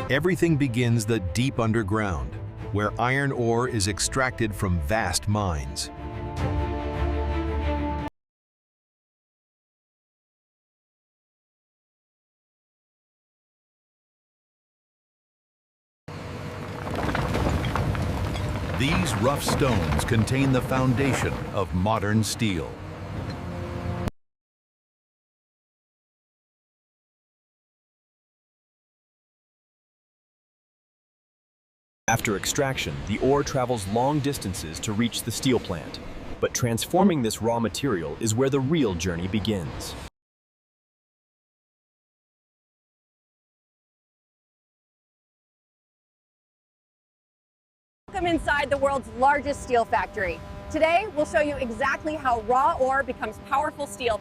Everything begins deep underground, where iron ore is extracted from vast mines. These rough stones contain the foundation of modern steel. After extraction, the ore travels long distances to reach the steel plant. But transforming this raw material is where the real journey begins. Welcome inside the world's largest steel factory. Today, we'll show you exactly how raw ore becomes powerful steel,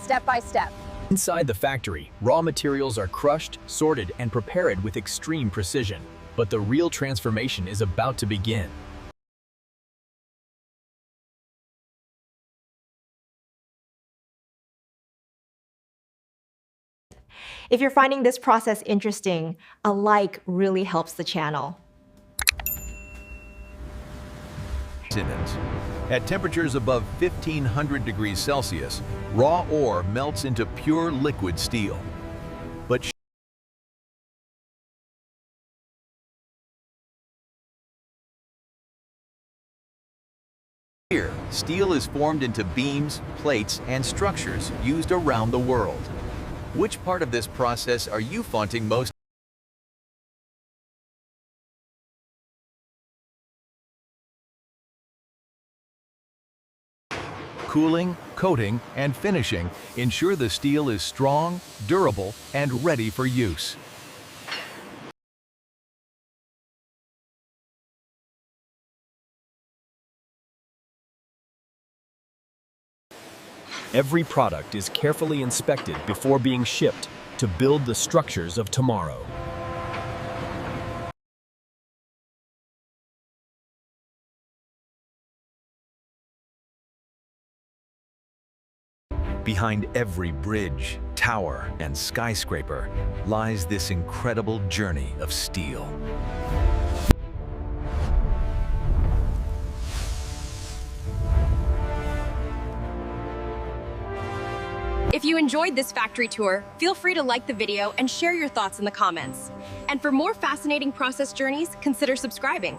step by step. Inside the factory, raw materials are crushed, sorted, and prepared with extreme precision. But the real transformation is about to begin. If you're finding this process interesting, a like really helps the channel. At temperatures above 1500 degrees Celsius, raw ore melts into pure liquid steel. But here, steel is formed into beams, plates, and structures used around the world. Which part of this process are you flaunting most? Cooling, coating, and finishing ensure the steel is strong, durable, and ready for use. Every product is carefully inspected before being shipped to build the structures of tomorrow. Behind every bridge, tower, and skyscraper lies this incredible journey of steel. If you enjoyed this factory tour, feel free to like the video and share your thoughts in the comments. And for more fascinating process journeys, consider subscribing.